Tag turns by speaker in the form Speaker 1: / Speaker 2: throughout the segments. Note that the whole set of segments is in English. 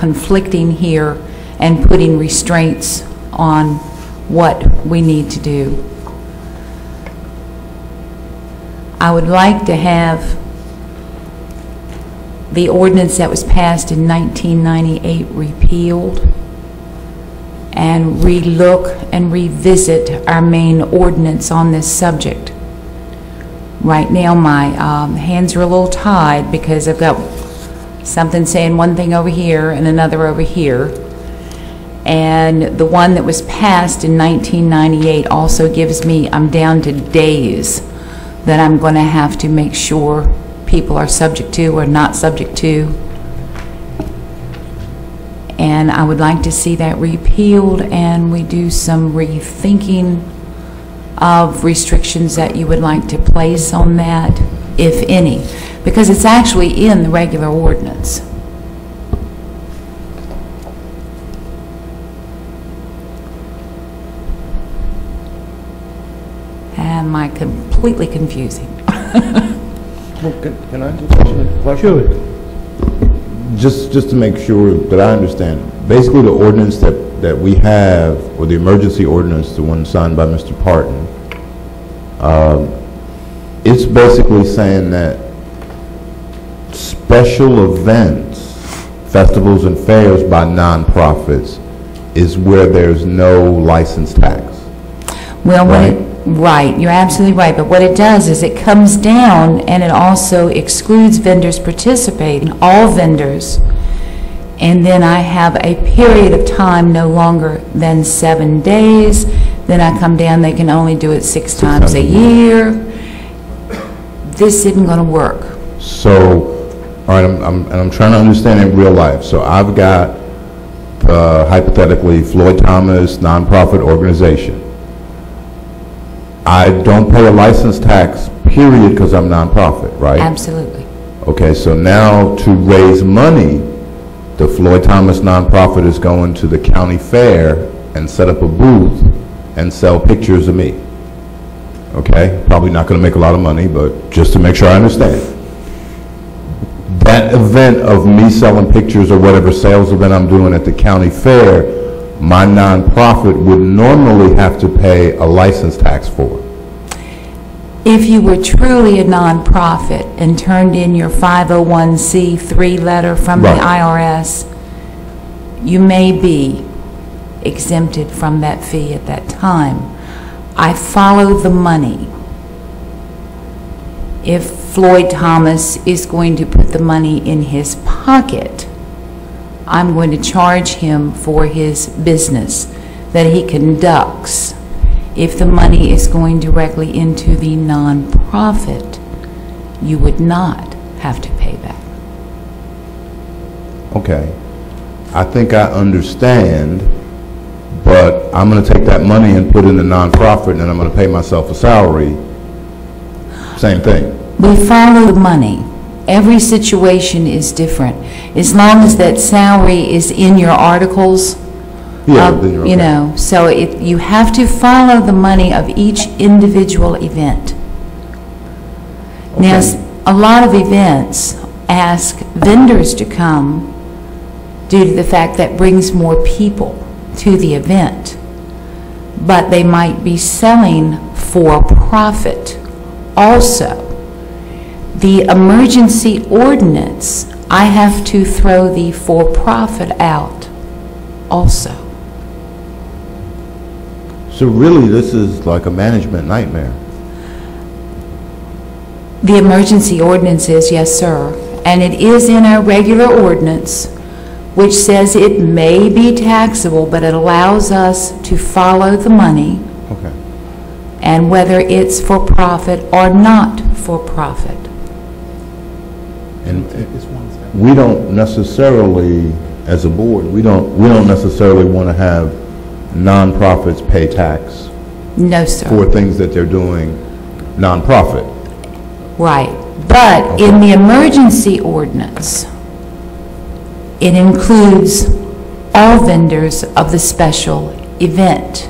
Speaker 1: conflicting here and putting restraints on what we need to do. I would like to have the ordinance that was passed in 1998 repealed and relook and revisit our main ordinance on this subject. Right now my hands are a little tied because I've got something saying one thing over here and another over here. And the one that was passed in 1998 also gives me, I'm down to days that I'm going to have to make sure people are subject to or not subject to. And I would like to see that repealed and we do some rethinking of restrictions that you would like to place on that, if any, because it's actually in the regular ordinance. Am I completely confusing?
Speaker 2: Well, can I just ask a question?
Speaker 3: Sure.
Speaker 2: Just to make sure that I understand, basically the ordinance that we have, or the emergency ordinance, the one signed by Mr. Parton, it's basically saying that special events, festivals and fairs by nonprofits is where there's no license tax.
Speaker 1: Well,
Speaker 2: right?
Speaker 1: Right, you're absolutely right, but what it does is it comes down and it also excludes vendors participating, all vendors, and then I have a period of time no longer than 7 days. Then I come down, they can only do it 6 times a year. This isn't going to work.
Speaker 2: So, all right, I'm trying to understand in real life. So I've got, hypothetically, Floyd Thomas nonprofit organization. I don't pay a license tax, period, because I'm nonprofit, right?
Speaker 1: Absolutely.
Speaker 2: Okay, so now to raise money, the Floyd Thomas nonprofit is going to the county fair and set up a booth and sell pictures of me. Okay, probably not going to make a lot of money, but just to make sure I understand. That event of me selling pictures or whatever sales event I'm doing at the county fair, my nonprofit would normally have to pay a license tax for.
Speaker 1: If you were truly a nonprofit and turned in your 501c3 letter from the IRS, you may be exempted from that fee at that time. I follow the money. If Floyd Thomas is going to put the money in his pocket, I'm going to charge him for his business that he conducts. If the money is going directly into the nonprofit, you would not have to pay that.
Speaker 2: Okay, I think I understand, but I'm going to take that money and put in the nonprofit, and then I'm going to pay myself a salary. Same thing.
Speaker 1: We follow the money. Every situation is different. As long as that salary is in your articles,
Speaker 2: yeah, then you're okay.
Speaker 1: You know, so you have to follow the money of each individual event.
Speaker 2: Okay.
Speaker 1: Now, a lot of events ask vendors to come due to the fact that brings more people to the event, but they might be selling for profit also. The emergency ordinance, I have to throw the for-profit out also.
Speaker 2: So really, this is like a management nightmare.
Speaker 1: The emergency ordinance is, yes, sir. And it is in our regular ordinance, which says it may be taxable, but it allows us to follow the money.
Speaker 2: Okay.
Speaker 1: And whether it's for profit or not for profit.
Speaker 2: And we don't necessarily, as a board, we don't necessarily want to have nonprofits pay tax.
Speaker 1: No, sir.
Speaker 2: For things that they're doing nonprofit.
Speaker 1: Right. But okay. In the emergency ordinance, it includes all vendors of the special event.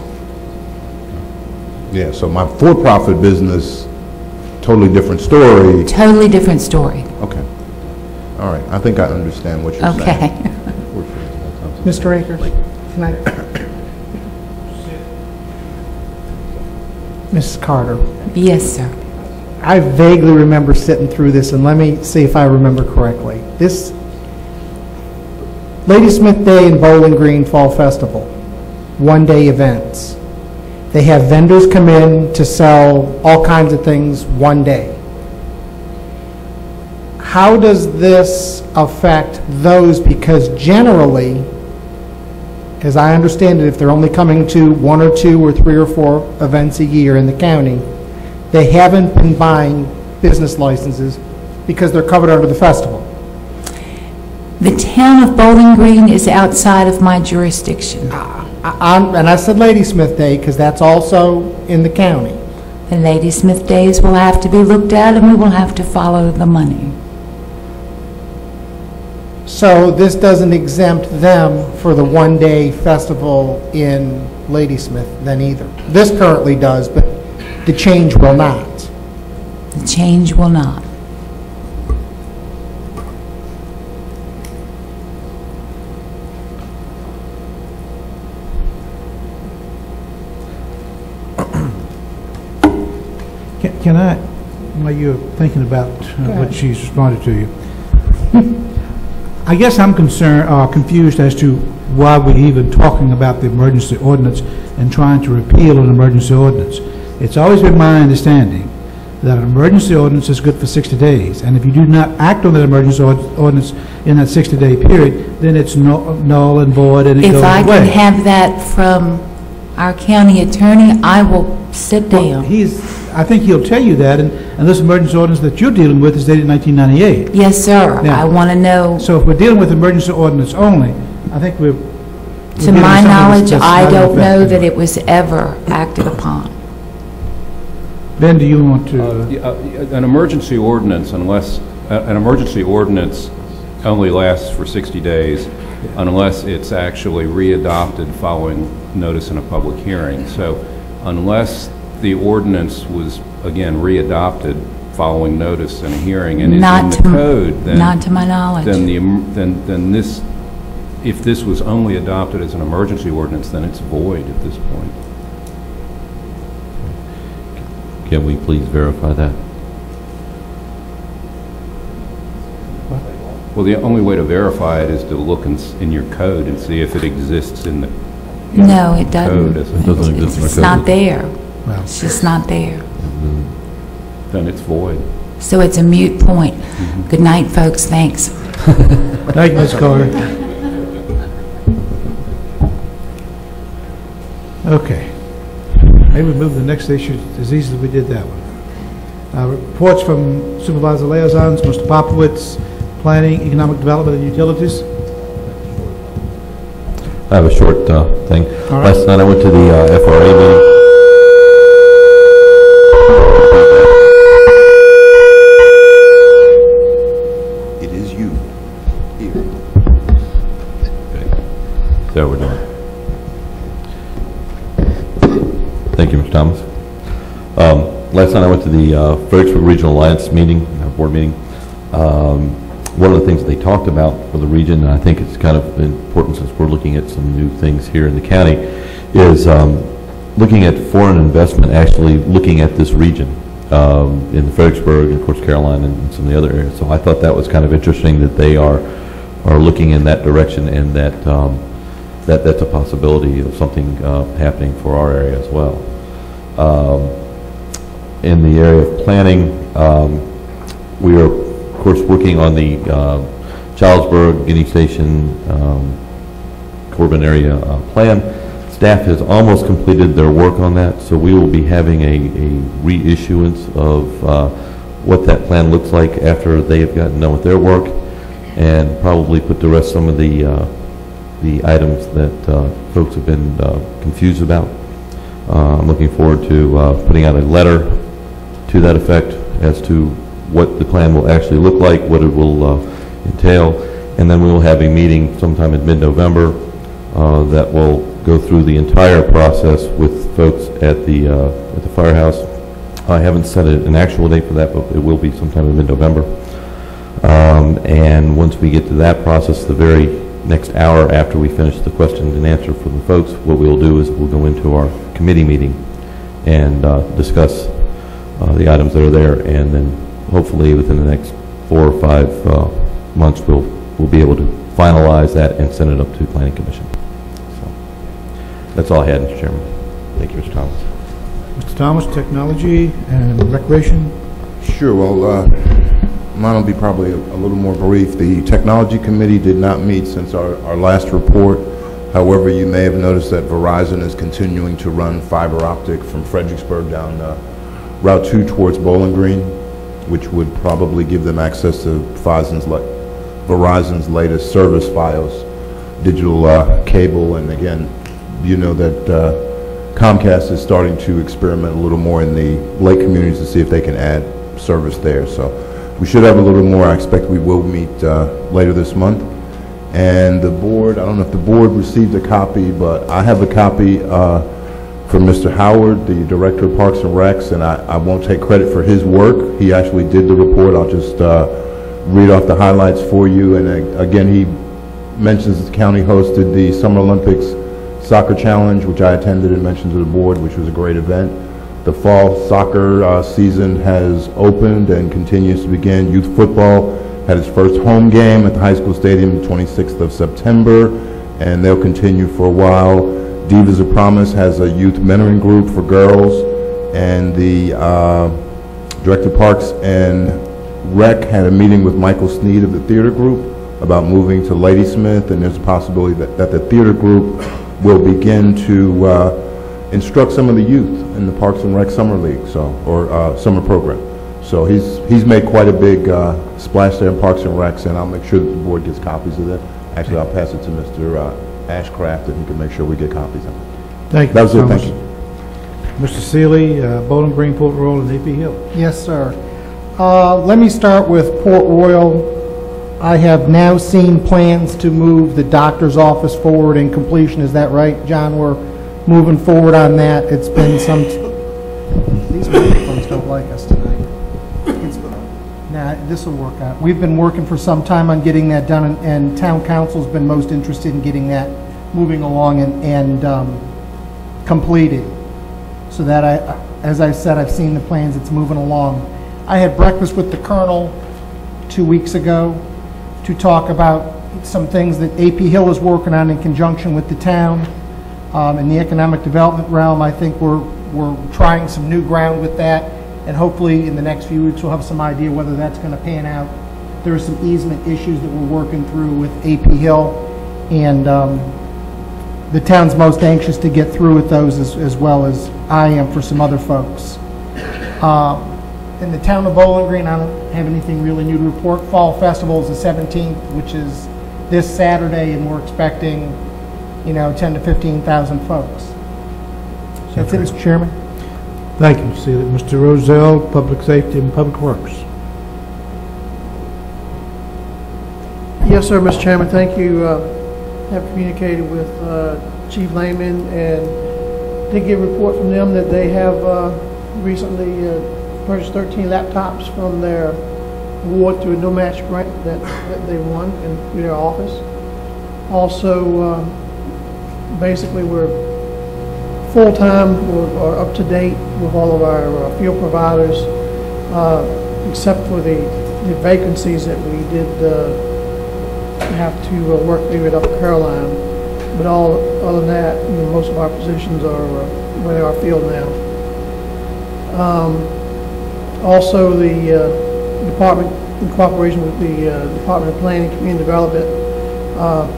Speaker 2: Yeah, so my for-profit business, totally different story.
Speaker 1: Totally different story.
Speaker 2: Okay. All right. I think I understand what you're saying.
Speaker 1: Okay.
Speaker 4: Mr. Akers, can I? Mrs. Carter,
Speaker 1: Yes, sir.
Speaker 4: I vaguely remember sitting through this, and let me see if I remember correctly. This Ladysmith Day and Bowling Green Fall Festival, one-day events. They have vendors come in to sell all kinds of things one day. How does this affect those? Because generally, as I understand it, if they're only coming to 1 or 2 or 3 or 4 events a year in the county, they haven't been buying business licenses because they're covered under the festival.
Speaker 1: The town of Bowling Green is outside of my jurisdiction.
Speaker 4: And I said Ladysmith Day because that's also in the county.
Speaker 1: The Ladysmith Days will have to be looked at, and we will have to follow the money.
Speaker 4: So this doesn't exempt them for the one-day festival in Ladysmith then either. This currently does, but the change will not.
Speaker 1: The change will not.
Speaker 3: Can I, while you're thinking about what she's responded to you, I guess I'm confused as to why we're even talking about the emergency ordinance and trying to repeal an emergency ordinance. It's always been my understanding that an emergency ordinance is good for 60 days, and if you do not act on that emergency ordinance in that 60-day period, then it's null and void, and it goes
Speaker 1: If
Speaker 3: away.
Speaker 1: I can have that from our county attorney, I will sit down.
Speaker 3: I think he'll tell you that, and this emergency ordinance that you're dealing with is dated 1998.
Speaker 1: Yes, sir.
Speaker 3: Now-
Speaker 1: I want to know,
Speaker 3: So if we're dealing with emergency ordinance only, I think we're
Speaker 1: to
Speaker 3: dealing with
Speaker 1: my
Speaker 3: something
Speaker 1: knowledge,
Speaker 3: that's
Speaker 1: I
Speaker 3: not
Speaker 1: don't know
Speaker 3: effective.
Speaker 1: that it was ever acted upon.
Speaker 3: Ben, do you want to?
Speaker 5: An emergency ordinance, unless, an emergency ordinance only lasts for 60 days unless it's actually readopted following notice in a public hearing. So unless the ordinance was, again, readopted following notice and a hearing and is in
Speaker 1: Not
Speaker 5: the
Speaker 1: to,
Speaker 5: code, then...
Speaker 1: not to my knowledge.
Speaker 5: Then this, if this was only adopted as an emergency ordinance, then it's void at this point.
Speaker 6: Can we please verify that?
Speaker 5: Well, the only way to verify it is to look in your code and see if it exists in the
Speaker 1: No, it
Speaker 5: code.
Speaker 1: doesn't.
Speaker 5: As
Speaker 6: doesn't exist in our
Speaker 1: It's
Speaker 6: code.
Speaker 1: not there.
Speaker 3: Well,
Speaker 1: It's just not there.
Speaker 5: Then it's void.
Speaker 1: So it's a moot point. Good night, folks. Thanks.
Speaker 3: thank you, Ms. Carter. Okay. Maybe we move to the next issue as easily as we did that one. Reports from Supervisor Liaisons, Mr. Popowitz, Planning, Economic Development, and Utilities.
Speaker 6: I have a short thing.
Speaker 3: All right.
Speaker 6: Last night I went to the FRA meeting.
Speaker 2: It is you. Here.
Speaker 6: Is that what we're doing? Thank you, Mr. Thomas. Last night I went to the Fredericksburg Regional Alliance meeting, board meeting. One of the things that they talked about for the region, and I think it's kind of important since we're looking at some new things here in the county, is looking at foreign investment, actually looking at this region in Fredericksburg and, of course, Caroline and some of the other areas. So I thought that was kind of interesting that they are looking in that direction, and that that's a possibility of something happening for our area as well. In the area of planning, we are, of course, working on the Childsburg, Guinea Station, Corbin area plan. Staff has almost completed their work on that, so we will be having a reissuance of what that plan looks like after they have gotten done with their work, and probably put to rest some of the items that folks have been confused about. I'm looking forward to putting out a letter to that effect as to what the plan will actually look like, what it will entail, and then we will have a meeting sometime in mid-November that will go through the entire process with folks at the firehouse. I haven't set an actual date for that, but it will be sometime in mid-November. And once we get to that process, the very next hour after we finish the questions and answer from the folks, what we'll do is we'll go into our committee meeting and discuss the items that are there, and then hopefully within the next 4 or 5 months we'll be able to finalize that and send it up to Planning Commission. So that's all I had, Mr. Chairman. Thank you, Mr. Thomas.
Speaker 3: Mr. Thomas, Technology and Recreation.
Speaker 2: Sure, well, mine will be probably a little more brief. The Technology Committee did not meet since our last report. However, you may have noticed that Verizon is continuing to run fiber optic from Fredericksburg down Route 2 towards Bowling Green, which would probably give them access to Verizon's latest service files, digital cable, and again, you know that Comcast is starting to experiment a little more in the lake communities to see if they can add service there. So we should have a little more. I expect we will meet later this month. And the board, I don't know if the board received a copy, but I have a copy from Mr. Howard, the Director of Parks and Recs, and I won't take credit for his work. He actually did the report. I'll just read off the highlights for you. And again, he mentions the county hosted the Summer Olympics Soccer Challenge, which I attended and mentioned to the board, which was a great event. The fall soccer season has opened and continues to begin. Youth football had its first home game at the high school stadium the 26th of September, and they'll continue for a while. Divas of Promise has a youth mentoring group for girls, and the Director of Parks and Rec had a meeting with Michael Sneed of the theater group about moving to Ladysmith, and there's a possibility that the theater group will begin to instruct some of the youth in the Parks and Rec Summer League, or summer program. So he's made quite a big splash there in Parks and Recs, and I'll make sure that the board gets copies of that. Actually, I'll pass it to Mr. Ashcraft, and he can make sure we get copies of it.
Speaker 3: Thank you.
Speaker 2: That was it,
Speaker 3: Thomas.
Speaker 2: thank you.
Speaker 3: Mr. Seeley, Bowling Green, Port Royal, and AP Hill.
Speaker 4: Yes, sir. Let me start with Port Royal. I have now seen plans to move the doctor's office forward in completion. Is that right, John? We're moving forward on that. It's been some... These microphones don't like us tonight. Nah, this will work out. We've been working for some time on getting that done, and town council's been most interested in getting that moving along and completed. So that as I said, I've seen the plans, it's moving along. I had breakfast with the Colonel 2 weeks ago to talk about some things that AP Hill is working on in conjunction with the town. In the economic development realm, I think we're trying some new ground with that, and hopefully in the next few weeks we'll have some idea whether that's going to pan out. There are some easement issues that we're working through with AP Hill, and the town's most anxious to get through with those as well as I am for some other folks. In the town of Bowling Green, I don't have anything really new to report. Fall Festival is the 17th, which is this Saturday, and we're expecting, 10 to 15,000 folks. That's it, Mr. Chairman.
Speaker 3: Thank you, Mr. Seeley. Mr. Rozelle, Public Safety and Public Works.
Speaker 7: Yes, sir, Mr. Chairman. Thank you. Have communicated with Chief Lehman and did get a report from them that they have recently purchased 13 laptops from their award to a no-match grant that they won in their office. Also, basically, we're full-time or up-to-date with all of our field providers, except for the vacancies that we did have to work through at Upper Caroline. But other than that, most of our positions are where they are field now. Also, the department, in cooperation with the Department of Planning and Community Development,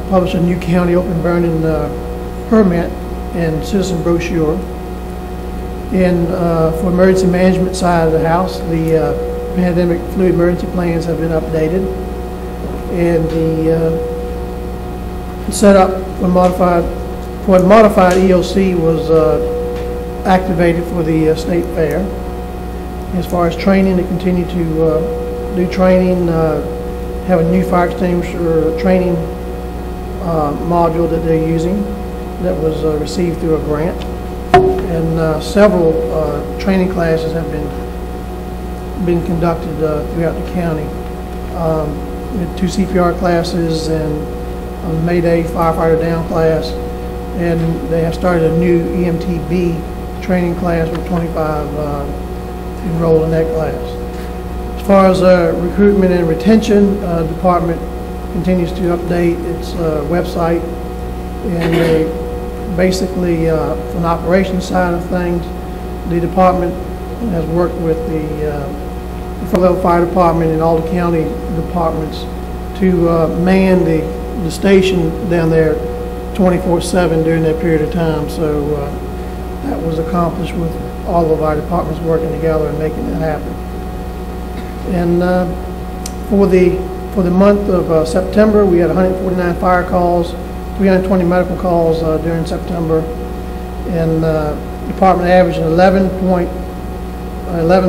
Speaker 7: published a new county open burning permit and citizen brochure. And for emergency management side of the house, the pandemic fluid emergency plans have been updated, and the setup for modified EOC was activated for the state fair. As far as training, they continue to do training, have a new fire extinguisher training module that they're using that was received through a grant, and several training classes have been conducted throughout the county. We had 2 CPR classes and Mayday Firefighter Down class, and they have started a new EMTB training class with 25 enrolled in that class. As far as recruitment and retention, department continues to update its website, and they basically, from the operations side of things, the department has worked with the Fort Level Fire Department and all the county departments to man the station down there 24/7 during that period of time. So that was accomplished with all of our departments working together and making it happen. And for the month of September, we had 149 fire calls, 320 medical calls during September, and department averaged an 11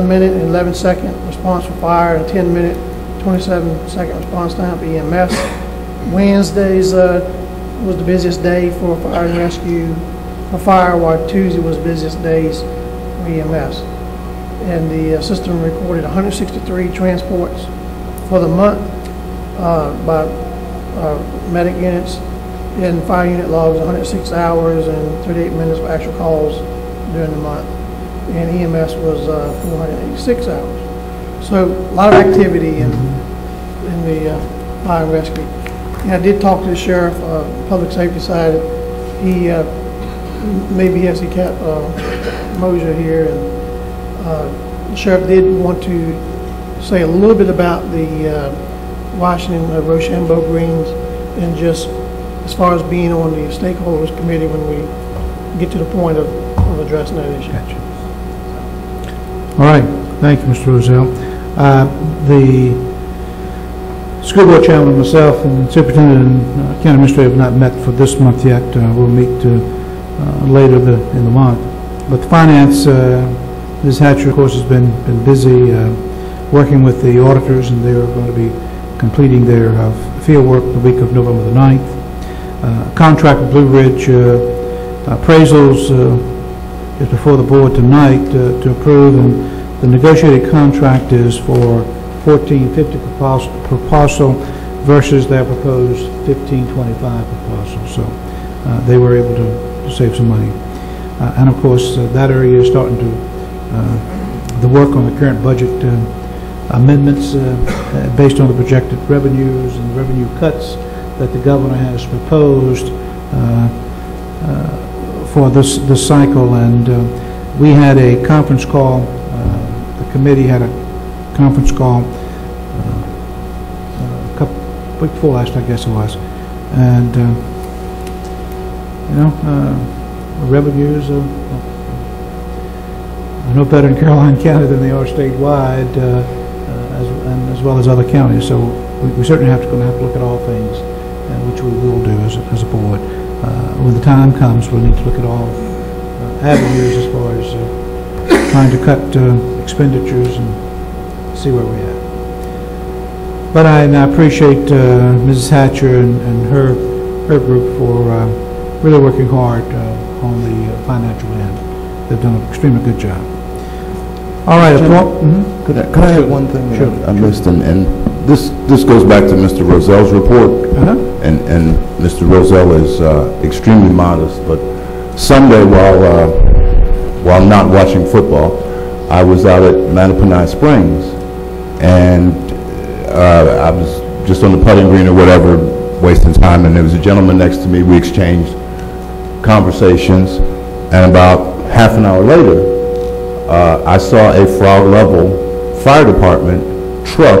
Speaker 7: minute and 11 second response for fire, and 10 minute, 27 second response time for EMS. Wednesdays was the busiest day for fire and rescue for fire, while Tuesday was the busiest days for EMS. And the system recorded 163 transports for the month by medic units, and fire unit logs 106 hours and 38 minutes for actual calls during the month, and EMS was 486 hours. So a lot of activity in the fire and rescue. And I did talk to the sheriff, public safety side. He maybe has the Cap Mosier here, and the sheriff did want to say a little bit about the Washington Rochambeau Greens, and just as far as being on the stakeholders committee when we get to the point of addressing that issue.
Speaker 3: Gotcha. All right, thank you, Mr. Rozelle. The school board chairman, myself, and superintendent and county administrator have not met for this month yet. We'll meet later in the month. But the finance, Ms. Hatcher, of course, has been busy working with the auditors, and they're going to be completing their field work the week of November the 9th. Contract with Blue Ridge appraisals is before the board tonight to approve, and the negotiated contract is for $14.50 per parcel versus their proposed $15.25 per parcel. So they were able to save some money. And of course, that area is starting to the work on the current budget amendments based on the projected revenues and revenue cuts that the governor has proposed for this cycle. And we had a conference call, the committee had a conference call a week before last, I guess it was, and revenues are no better in Caroline County than they are statewide, as well as other counties. So we certainly going to have to look at all things, which we will do as a board. When the time comes, we'll need to look at all avenues as far as trying to cut expenditures and see where we're at. But I appreciate Mrs. Hatcher and her group for really working hard on the financial end. They've done an extremely good job. All right.
Speaker 2: Could I add one thing that
Speaker 3: Sure.
Speaker 2: I missed? And this goes back to Mr. Rozelle's report. And Mr. Rozelle is extremely modest. But Sunday, while not watching football, I was out at Mattaponi Springs, and I was just on the putting green or whatever, wasting time, and there was a gentleman next to me. We exchanged conversations, and about half an hour later, I saw a Frog Level Fire Department truck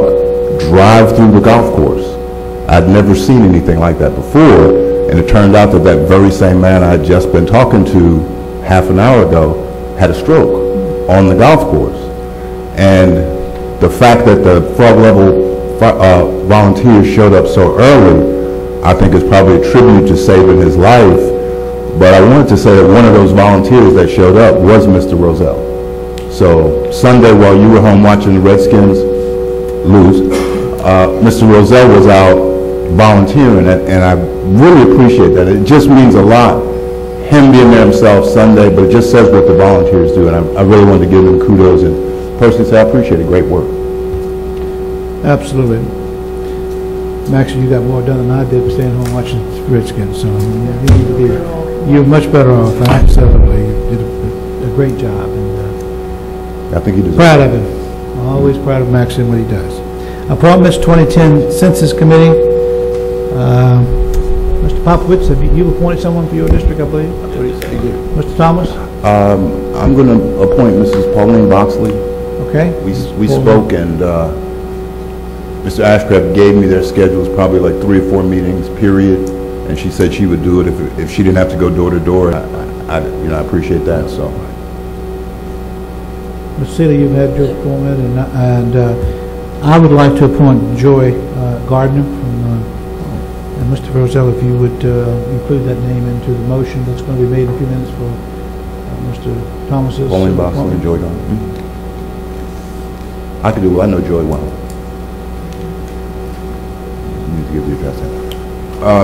Speaker 2: drive through the golf course. I'd never seen anything like that before, and it turned out that that very same man I had just been talking to half an hour ago had a stroke on the golf course. And the fact that the Frog Level volunteers showed up so early, I think is probably a tribute to saving his life. But I wanted to say that one of those volunteers that showed up was Mr. Rozelle. So Sunday, while you were home watching the Redskins lose, Mr. Rozelle was out volunteering, and I really appreciate that. It just means a lot, him being there himself Sunday, but it just says what the volunteers do, and I really wanted to give him kudos and personally say I appreciate it. Great work.
Speaker 3: Absolutely. Actually, you got more done than I did staying home watching Redskins, so you're much better off, absolutely. You did a great job, and
Speaker 2: I think he deserves
Speaker 3: proud of him. Always proud of Max and what he does. Appointments, 2010 Census Committee. Mr. Popowitz, have you appointed someone for your district, I believe? Mr. Thomas?
Speaker 2: I'm going to appoint Mrs. Pauline Boxley.
Speaker 3: Okay.
Speaker 2: We spoke, and Mr. Ashcraft gave me their schedules, probably like 3 or 4 meetings, period, and she said she would do it if she didn't have to go door to door. I appreciate that, so.
Speaker 3: Ms. Seeley, you've had your appointment, and I would like to appoint Joy Gardner and Mr. Roselle, if you would include that name into the motion that's going to be made in a few minutes for Mr. Thomas's
Speaker 2: Pauline Boxley and Joy Gardner. I could do it. I know Joy well. You need to give the address in.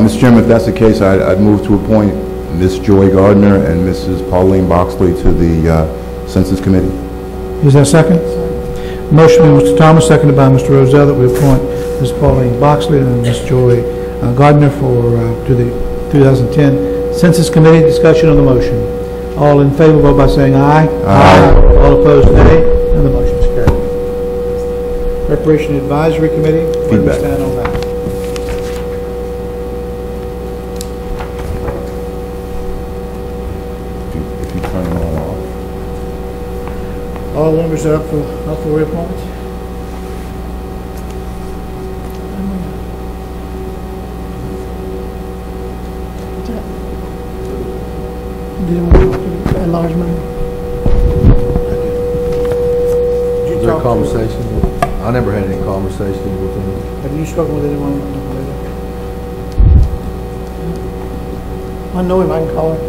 Speaker 2: Mr. Chairman, if that's the case, I'd move to appoint Ms. Joy Gardner and Mrs. Pauline Boxley to the Census Committee.
Speaker 3: Is there a second? Motion by Mr. Thomas, seconded by Mr. Roselle, that we appoint Ms. Pauline Boxley and Ms. Joy Gardner to the 2010 Census Committee. Discussion on the motion. All in favor, vote by saying aye. Aye. All opposed, nay. And the motion is carried. Recreation Advisory Committee. Where do we
Speaker 2: Feedback.
Speaker 3: stand on that?
Speaker 2: If you turn them all off.
Speaker 3: All members are up for reappointment?
Speaker 7: Did you want to enlarge member?
Speaker 3: Did you
Speaker 8: Was there a
Speaker 3: talk to-
Speaker 8: conversation? I never had any conversation with him.
Speaker 3: Have you spoken with anyone?
Speaker 7: I know him, I can call him.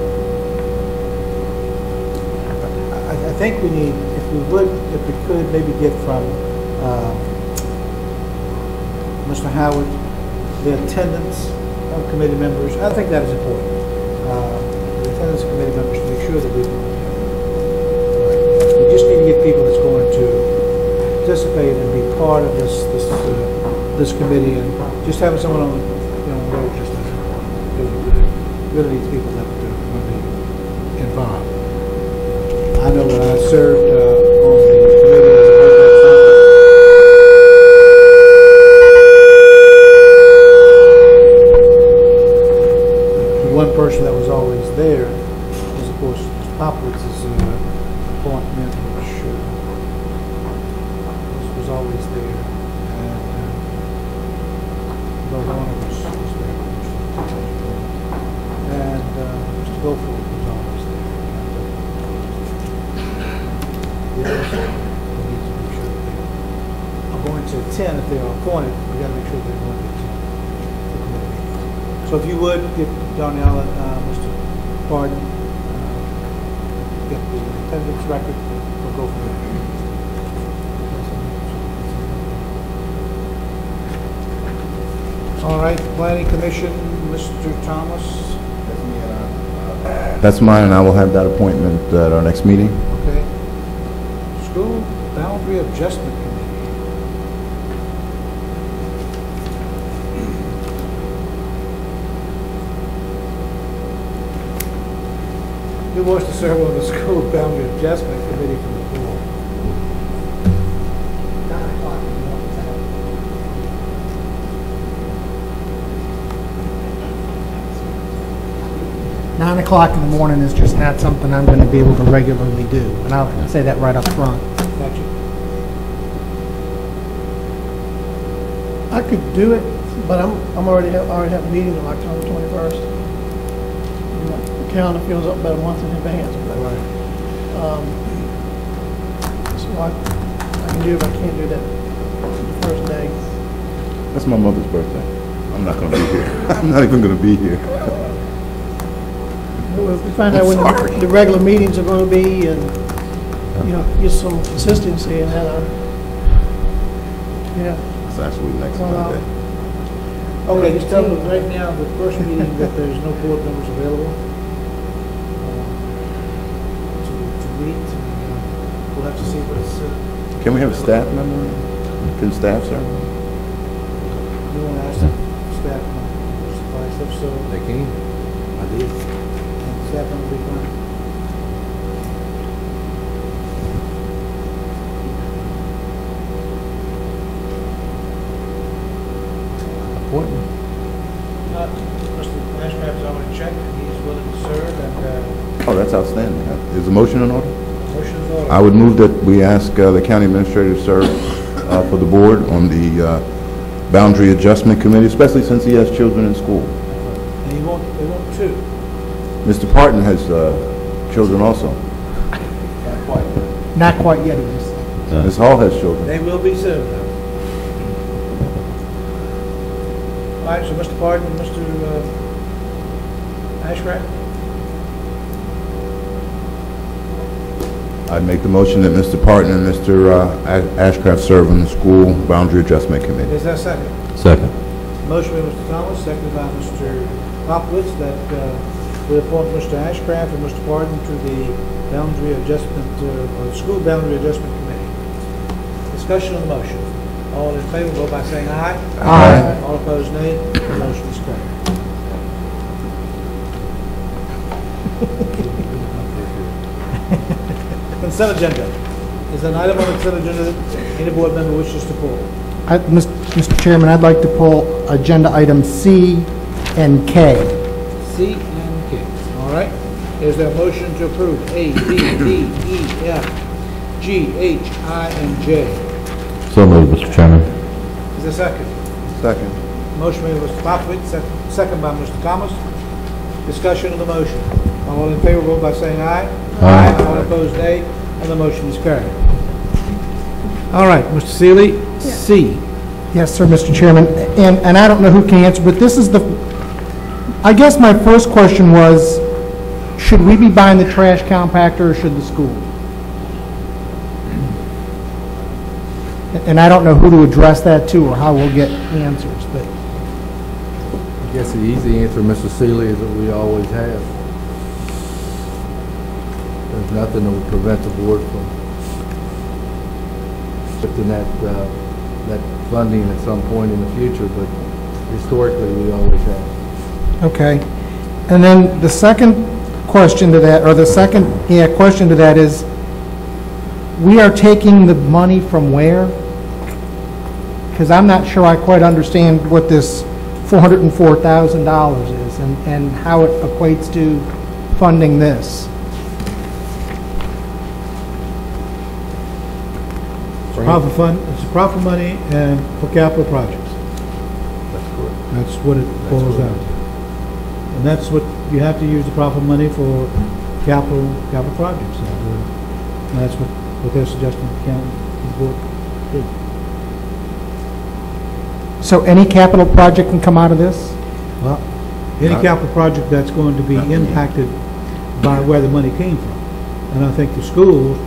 Speaker 3: I think we need, if we could, maybe get from Mr. Howard, the attendance of committee members. I think that is important. The attendance of committee members to make sure that we just need to get people that's going to participate and be part of this committee, and just having someone on the road just really needs people that will be involved. I know when I served on the committee as a one person that was always there was, of course, Mr. Popowitz's appointment, which was always there. And Bill Warner was there. And Mr. Goforth was always there. The others, we need to make sure that they are going to attend. If they are appointed, we got to make sure they're going to attend the committee. So if you would, get Darnell and Mr. Pardon, get the attendance record, we'll go from there. All right, Planning Commission, Mr. Thomas.
Speaker 2: That's mine, and I will have that appointment at our next meeting.
Speaker 3: Okay. School Boundary Adjustment Committee. Who wants to serve on the School Boundary Adjustment Committee from the board? 9 o'clock in the morning.
Speaker 4: 9 o'clock in the morning is just not something I'm going to be able to regularly do, and I'll say that right up front.
Speaker 3: Gotcha.
Speaker 7: I could do it, but I'm already have a meeting on October 21st. The calendar fills up about a month in advance, but, so I can do it, but I can't do that the first day.
Speaker 2: That's my mother's birthday. I'm not going to be here. I'm not even going to be here.
Speaker 7: We'll find out when the regular meetings are going to be, and, get some consistency in that. Yeah.
Speaker 2: It's actually next
Speaker 7: Well,
Speaker 2: Monday.
Speaker 3: Okay, just tell them right now, the first meeting, that there's no board members available to meet. We'll have to see what's...
Speaker 2: Can we have a staff member? Can staff, sir?
Speaker 3: You want to ask the staff, if so,
Speaker 8: They can. I did.
Speaker 3: and staff will be fine.
Speaker 8: Appointment.
Speaker 3: Mr. Ashcraft's already checked, he's willing to serve, and
Speaker 2: Oh, that's outstanding. Is the motion in order?
Speaker 3: motion is ordered.
Speaker 2: I would move that we ask the county administrator to serve for the board on the Boundary Adjustment Committee, especially since he has children in school.
Speaker 3: And you want, they want two.
Speaker 2: Mr. Parton has children also.
Speaker 4: Not quite yet, he just said.
Speaker 2: Ms. Hall has children.
Speaker 3: They will be soon, though. All right, so Mr. Parton, Mr. Ashcraft?
Speaker 2: I'd make the motion that Mr. Parton and Mr. Ashcraft serve on the School Boundary Adjustment Committee.
Speaker 3: Is there a second?
Speaker 6: Second.
Speaker 3: Motion by Mr. Thomas, seconded by Mr. Popowitz, that we appoint Mr. Ashcraft and Mr. Parton to the Boundary Adjustment, or the School Boundary Adjustment Committee. Discussion on the motion. All in favor, vote by saying aye.
Speaker 2: Aye.
Speaker 3: All opposed, nay. The motion is carried. Consent agenda. Is there an item on the consent agenda that any board member wishes to pull?
Speaker 4: Mr. Chairman, I'd like to pull agenda item C and K.
Speaker 3: C and K. All right. Is there a motion to approve A, B, D, E, F, G, H, I, and J?
Speaker 6: So moved, Mr. Chairman.
Speaker 3: Is there a second?
Speaker 2: Second.
Speaker 3: Motion made by Mr. Popowitz, second by Mr. Thomas. Discussion on the motion. All in favor, vote by saying aye.
Speaker 6: Aye.
Speaker 3: All opposed, nay. And the motion is carried. All right, Mr. Seeley, C.
Speaker 4: Yes, sir, Mr. Chairman, and I don't know who can answer, but this is I guess my first question was, should we be buying the trash compactor or should the school? And I don't know who to address that to or how we'll get answers, but
Speaker 8: I guess the easy answer, Mr. Seeley, is that we always have. There's nothing that would prevent the board from shifting that funding at some point in the future, but historically, we always have.
Speaker 4: okay. And then the second question to that, or the second, question to that is, we are taking the money from where? Because I'm not sure I quite understand what this $404,000 is and how it equates to funding this.
Speaker 3: Profit fund, it's profit money and for capital projects.
Speaker 8: That's correct.
Speaker 3: That's what it boils down to. And that's what, you have to use the profit money for capital projects. And that's what they're suggesting the county, the board do.
Speaker 4: So any capital project can come out of this?
Speaker 3: Well, any capital project that's going to be impacted by where the money came from. And I think the schools,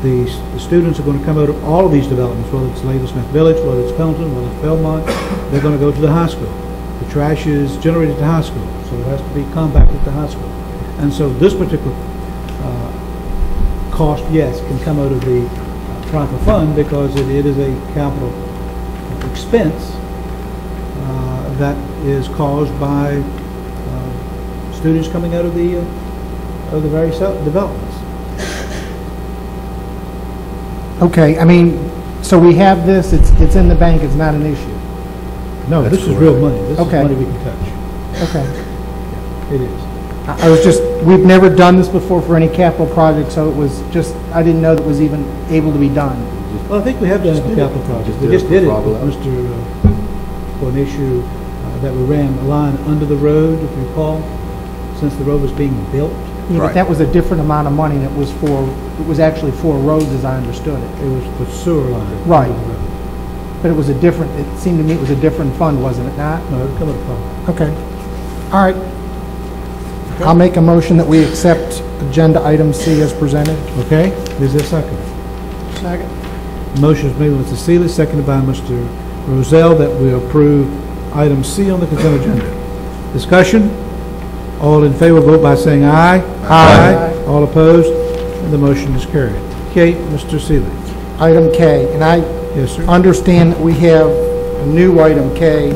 Speaker 3: the students are going to come out of all of these developments, whether it's Ladysmith Village, whether it's Pelton, whether it's Belmont, they're going to go to the high school. The trash is generated at the high school, so it has to be compacted at the high school. And so this particular cost, yes, can come out of the profit fund because it is a capital expense that is caused by students coming out of the various developments.
Speaker 4: Okay, I mean, so we have this, it's in the bank, it's not an issue.
Speaker 3: No,
Speaker 8: That's
Speaker 3: this is real money. This is
Speaker 4: Okay.
Speaker 3: money we can touch.
Speaker 4: Okay.
Speaker 3: It is.
Speaker 4: I was just, we've never done this before for any capital project, so it was just, I didn't know that was even able to be done.
Speaker 3: Well, I think we have done it for capital projects. We just did it with for an issue that we ran a line under the road, if you recall, since the road was being built.
Speaker 4: Yeah, but
Speaker 2: Right.
Speaker 4: that was a different amount of money that was for, it was actually for roads as I understood it.
Speaker 3: It was for sewer line.
Speaker 4: Right.
Speaker 3: under the road.
Speaker 4: But it was a different, it seemed to me it was a different fund, wasn't it not?
Speaker 3: No, it'll come at a profit.
Speaker 4: Okay. All right. I'll make a motion that we accept agenda item C as presented.
Speaker 3: Okay, is there a second?
Speaker 4: Second.
Speaker 3: Motion is made by Mr. Seeley, seconded by Mr. Rozell, that we approve item C on the consent agenda. Discussion? All in favor, vote by saying aye.
Speaker 4: Aye.
Speaker 3: All opposed? And the motion is carried. Okay, Mr. Seeley.
Speaker 4: Item K, and I
Speaker 3: Yes, sir.
Speaker 4: understand that we have a new item K,